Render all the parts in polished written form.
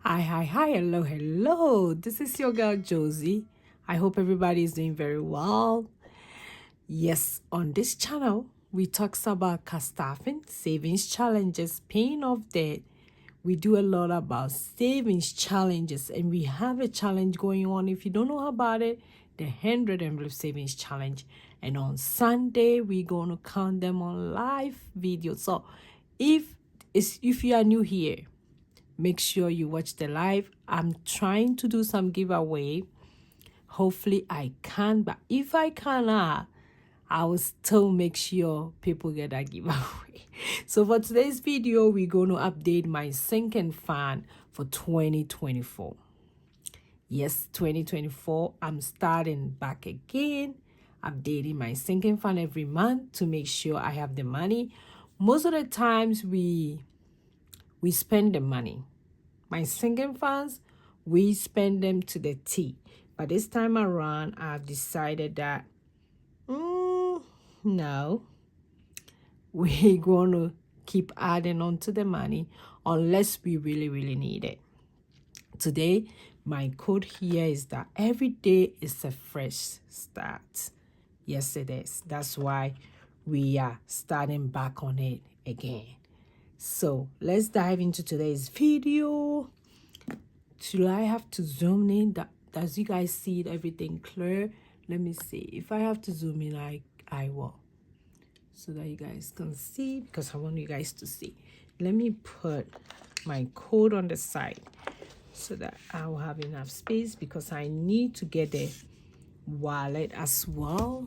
Hi, hello. This is your girl Josy. I hope everybody is doing very well. Yes, on this channel, we talk about staffing, savings challenges, paying off debt. We do a lot about savings challenges, and we have a challenge going on. If you don't know about it, the 100 envelope savings challenge. And on Sunday, we're going to count them on live video. So if you are new here, make sure you watch the live. I'm trying to do some giveaway. Hopefully I can, but if I cannot, I will still make sure people get that giveaway. So for today's video, we're going to update my sinking fan for 2024. Yes, 2024, I'm starting back again, updating my sinking fund every month to make sure I have the money. Most of the times we spend the money. My sinking funds, we spend them to the T. But this time around, I've decided that, no, we're going to keep adding on to the money unless we really need it. Today, my code here is that every day is a fresh start. Yes, it is. That's why we are starting back on it again. So let's dive into today's video. Should I have to zoom in? Does you guys see everything clear? Let me see. If I have to zoom in, I will. So that you guys can see, because I want you guys to see. Let me put my code on the side so that I will have enough space, because I need to get the wallet as well.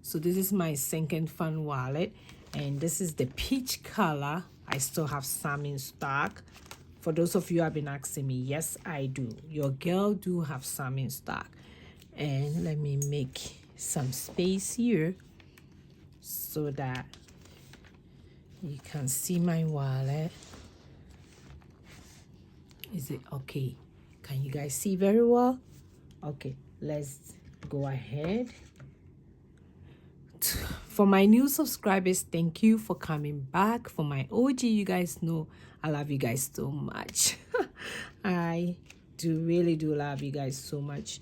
So this is my sinking fund wallet, and this is the peach color. I still have some in stock. For those of you who have been asking me, yes, I do. Your girl do have some in stock. And let me make some space here so that you can see my wallet. Is it okay? Can you guys see very well? Okay, let's go ahead. For my new subscribers, thank you for coming back. For my OG, you guys know I love you guys so much. I really do love you guys so much.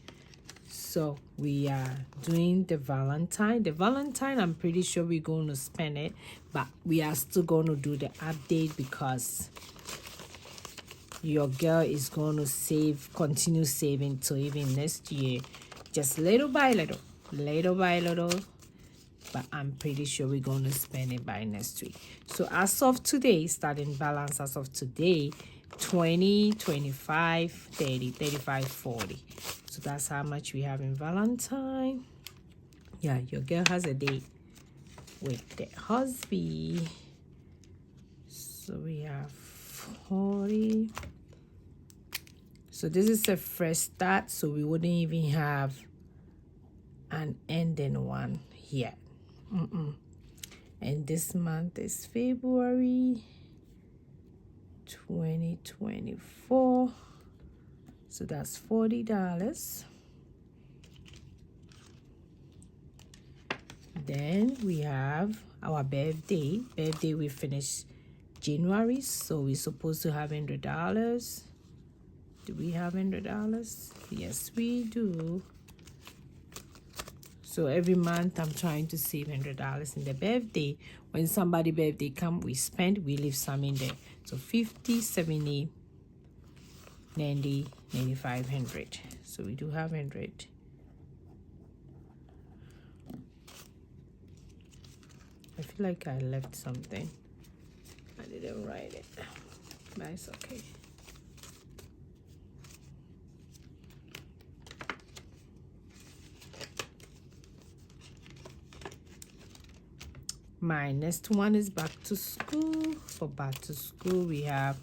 So we are doing the Valentine. The Valentine, I'm pretty sure we're going to spend it, but we are still going to do the update because your girl is going to continue saving till even next year, just little by little. But I'm pretty sure we're going to spend it by next week. So as of today, starting balance as of today, 20, 25, 30, 35, 40. So that's how much we have in Valentine. Yeah, your girl has a date with the husband. So we have 40. So this is a fresh start, so we wouldn't even have an ending one yet. And this month is February 2024. So that's $40. Then we have our birthday. Birthday we finished January, so we're supposed to have $100. Do we have $100? Yes, we do. So every month I'm trying to save $100 in the birthday. When somebody birthday come, we spend, we leave some in there. So 50, 70, 90, 95, 100. So we do have 100. I feel like I left something. I didn't write it, but it's okay. My next one is back to school. For back to school, we have,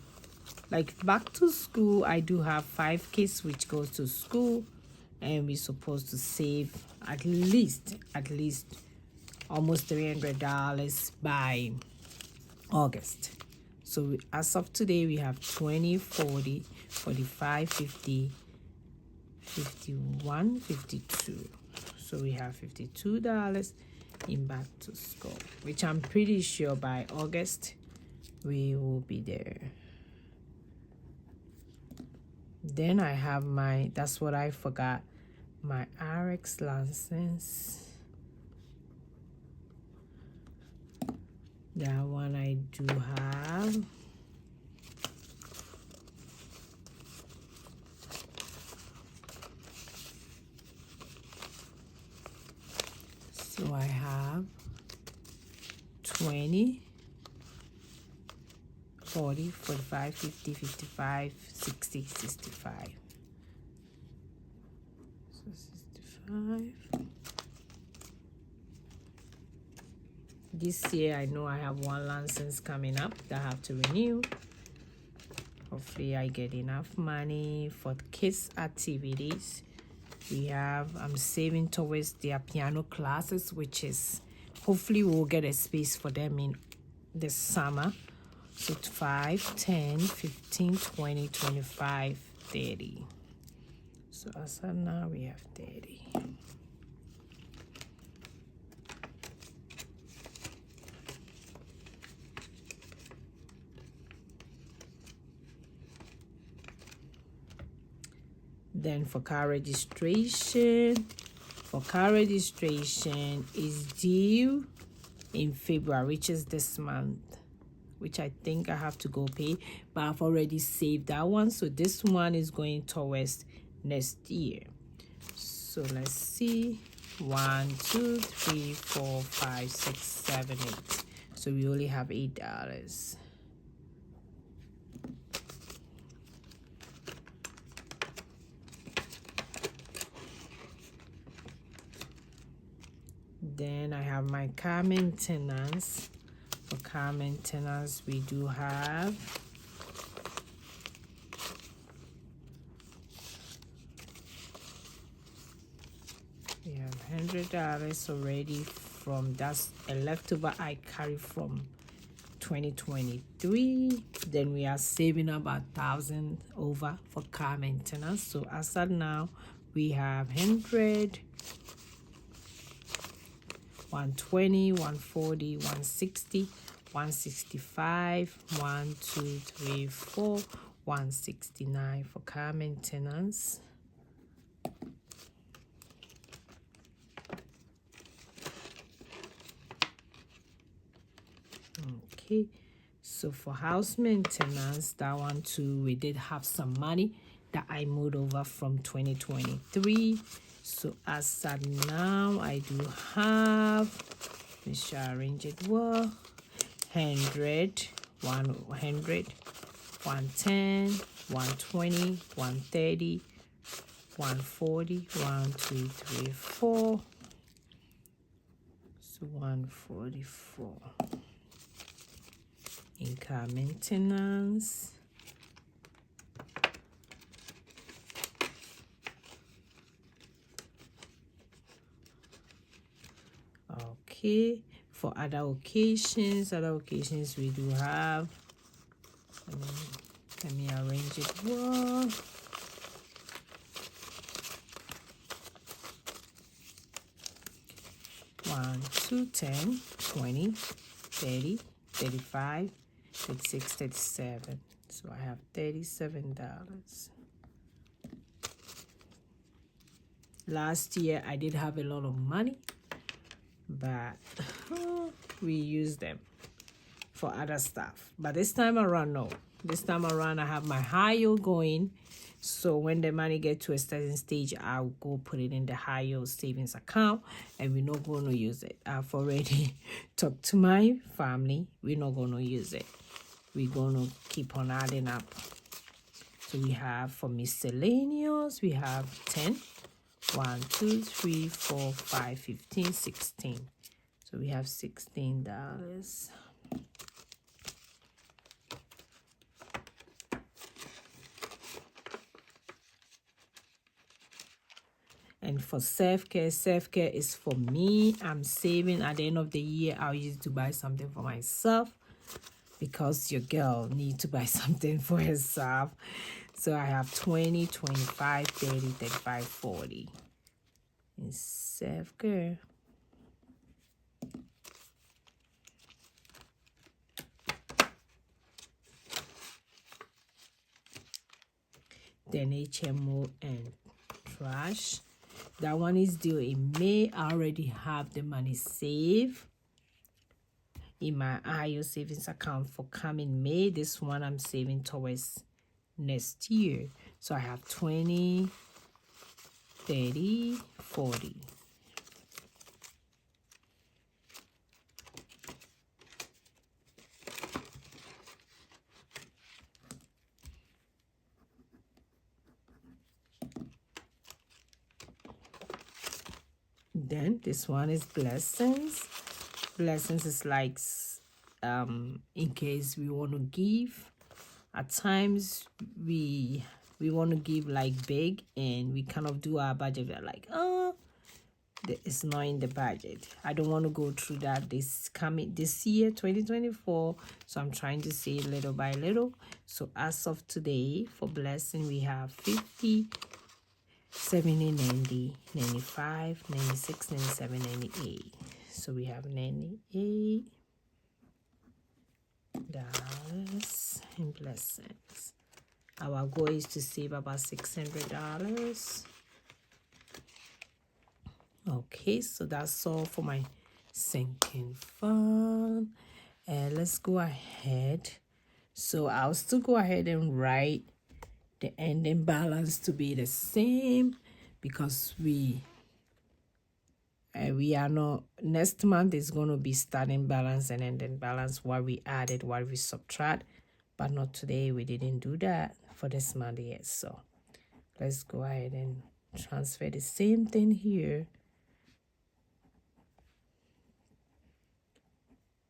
like, back to school, I do have 5 kids which goes to school, and we're supposed to save at least almost $300 by August. So as of today, we have 20, 40, 45, 50, 51, 52. So we have $52 in back to school, which I'm pretty sure by August we will be there. Then I have my, that's what I forgot, my RX license. That one I do have. So I have 20, 40, 45, 50, 55, 60, 65. So 65. This year I know I have one license coming up that I have to renew. Hopefully I get enough money for kids activities. I'm saving towards their piano classes, which is hopefully we'll get a space for them in the summer. So 5, 10, 15, 20, 25, 30. So as of now we have 30. Then for car registration is due in February, which is this month, which I think I have to go pay, but I've already saved that one. So this one is going towards next year. So let's see, 1, 2, 3, 4, 5, 6, 7, 8. So we only have $8. Then I have my car maintenance. For car maintenance, we do have $100 already from, that's a leftover I carry from 2023. Then we are saving about 1,000 over for car maintenance. So as of now, we have 100, 120, 140, 160, 165, 1, 2, 3, 4, 169 for car maintenance. Okay, so for house maintenance, that one too, we did have some money that I moved over from 2023. So as of now, I do have, we shall arrange it well, 100, 100, 110, 120, 130, 140, 1, 2, 3, 4. So 144 in car maintenance. Okay, for other occasions we do have, let me arrange it well. One, 2, 10, 20, 30, 35, 36, 37. So I have $37. Last year I did have a lot of money, but we used them for other stuff. But this time around, no. This time around I have my high yield going. So when the money gets to a certain stage, I'll go put it in the high yield savings account, and we're not going to use it. I've already talked to my family. We're not going to use it. We're going to keep on adding up. So we have for miscellaneous, we have 10. 1, 2, 3, 4, 5, 15, 16. So we have $16. And for self-care is for me. I'm saving. At the end of the year, I'll use it to buy something for myself, because your girl needs to buy something for herself. So I have 20, 25, 30, 35, 40 in self-care. then HMO and trash. That one is due in May. I already have the money saved in my IO savings account for coming May. This one I'm saving towards next year. So I have 20, 30, 40. Then this one is blessings. Blessings is like in case we want to give. At times we want to give like big, and we kind of do our budget. We're like, oh, it's not in the budget. I don't want to go through that this year 2024. So I'm trying to save little by little. So as of today, for blessing, we have 50, 70, 90, 95, 96, 97, 98. So we have $98 in blessings. Our goal is to save about $600. Okay, so that's all for my sinking fund. And let's go ahead. So I'll still go ahead and write the ending balance to be the same, because we are not, next month is going to be starting balance and ending balance, what we added, what we subtract, but not today. We didn't do that for this month yet. So let's go ahead and transfer the same thing here.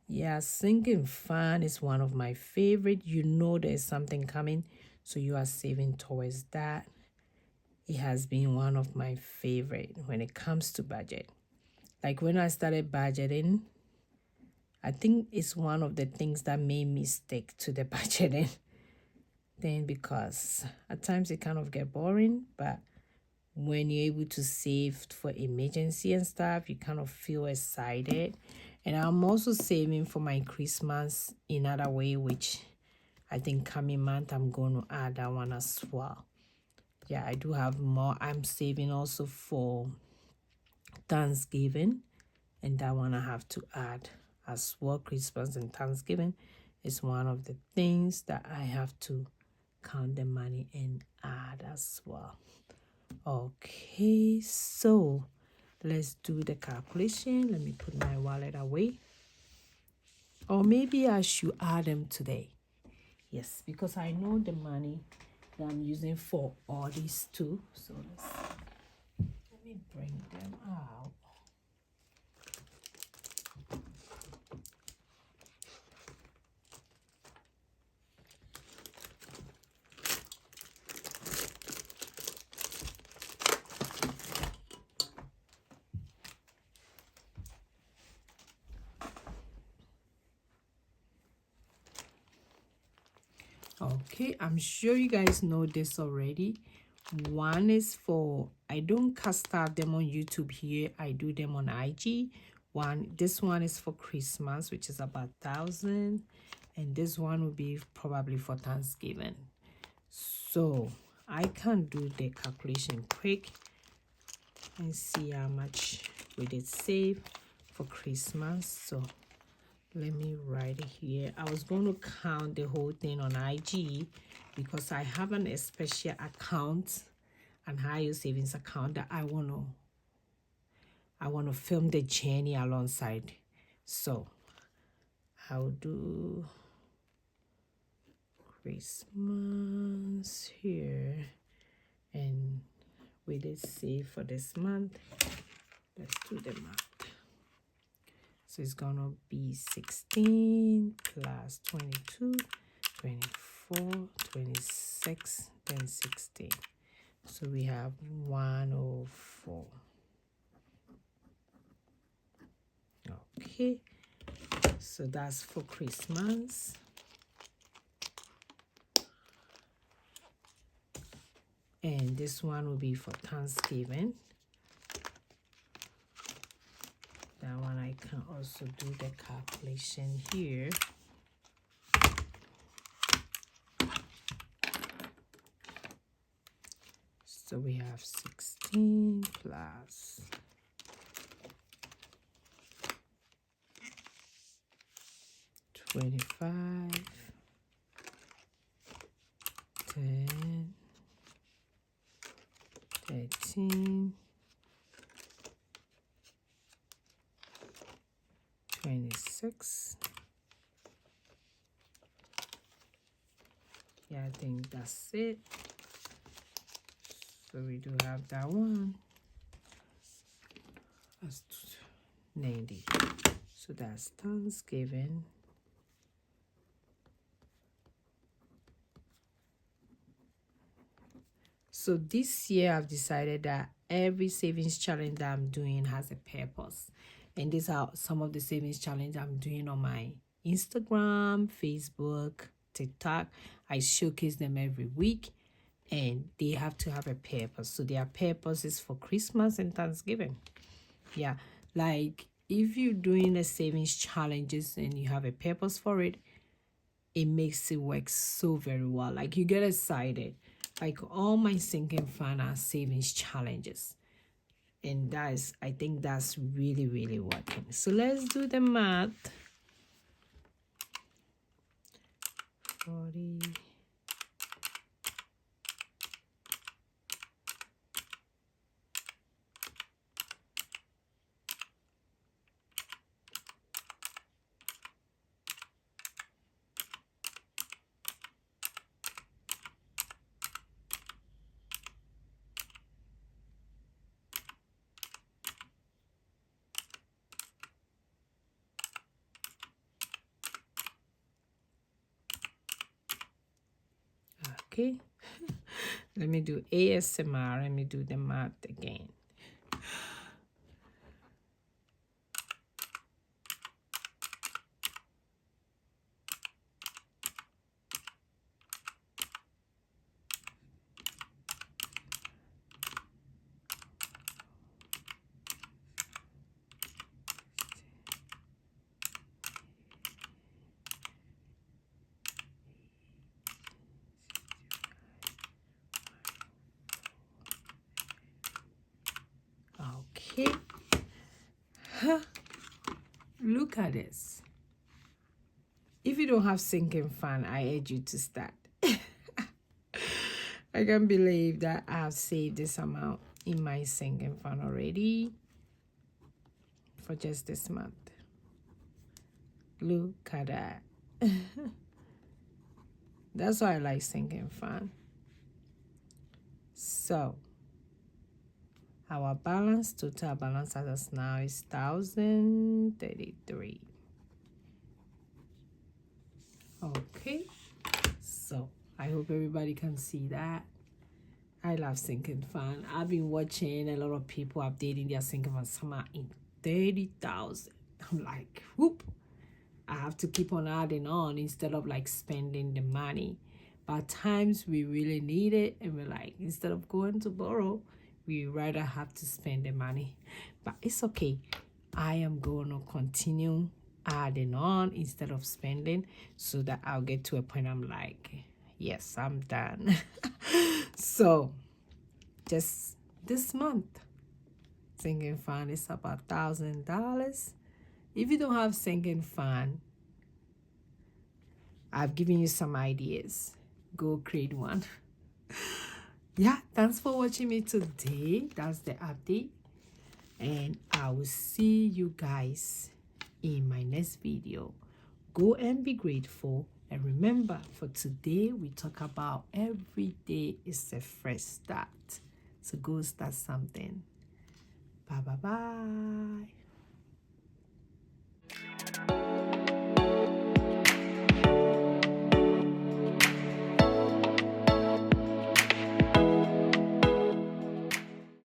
Yeah, sinking fund is one of my favorite. You know there's something coming, so you are saving towards that. It has been one of my favorite when it comes to budget. Like when I started budgeting, I think it's one of the things that made me stick to the budgeting thing, because at times it kind of get boring, but when you're able to save for emergency and stuff, you kind of feel excited. And I'm also saving for my Christmas in another way, which I think coming month I'm going to add that one as well. Yeah, I do have more. I'm saving also for Thanksgiving, and that one I have to add as well. Christmas and Thanksgiving is one of the things that I have to count the money and add as well. Okay, so let's do the calculation. Let me put my wallet away. Or maybe I should add them today. Yes, because I know the money that I'm using for all these two. So let me bring them out. Okay, I'm sure you guys know this already. One is for, I don't cast out them on YouTube here. I do them on IG. This one is for Christmas, which is about 1,000. And this one will be probably for Thanksgiving. So I can do the calculation quick and see how much we did save for Christmas. So let me write it here. I was going to count the whole thing on IG because I have a special account, an higher savings account, that I want to film the journey alongside. So I'll do Christmas here, and we did save for this month. Let's do the math. So it's gonna be 16 plus 22, 24, 26, then 16. So we have 104. Okay, so that's for Christmas. And this one will be for Thanksgiving. That one I can also do the calculation here. So we have 16 plus 25, 10, 13, 26. Yeah, I think that's it. So we do have that one. That's 90. So that's Thanksgiving. So this year I've decided that every savings challenge that I'm doing has a purpose. And these are some of the savings challenge I'm doing on my Instagram, Facebook, TikTok. I showcase them every week and they have to have a purpose. So their purpose is for Christmas and Thanksgiving. Yeah, like if you're doing the savings challenges and you have a purpose for it, it makes it work so very well. Like you get excited. Like all my sinking fund are savings challenges. And I think that's really, really working. So let's do the math. 40. Okay. Let me do ASMR. Let me do the math again. Okay. Look at this. If you don't have sinking fund, I urge you to start. I can't believe that I have saved this amount in my sinking fund already for just this month. Look at that. That's why I like sinking fund. So our balance, total balance as of now is 1,033. Okay, so I hope everybody can see that. I love sinking fund. I've been watching a lot of people updating their sinking fund. Some are in 30,000. I'm like, whoop. I have to keep on adding on instead of like spending the money. But at times we really need it and we're like, instead of going to borrow, we rather have to spend the money. But it's okay. I am going to continue adding on instead of spending so that I'll get to a point I'm like, yes, I'm done. So just this month, sinking fund is about $1,000. If you don't have sinking fund, I've given you some ideas. Go create one. Yeah, thanks for watching me today. That's the update. And I will see you guys in my next video. Go and be grateful. And remember, for today, we talk about every day is a fresh start. So go start something. Bye, bye, bye.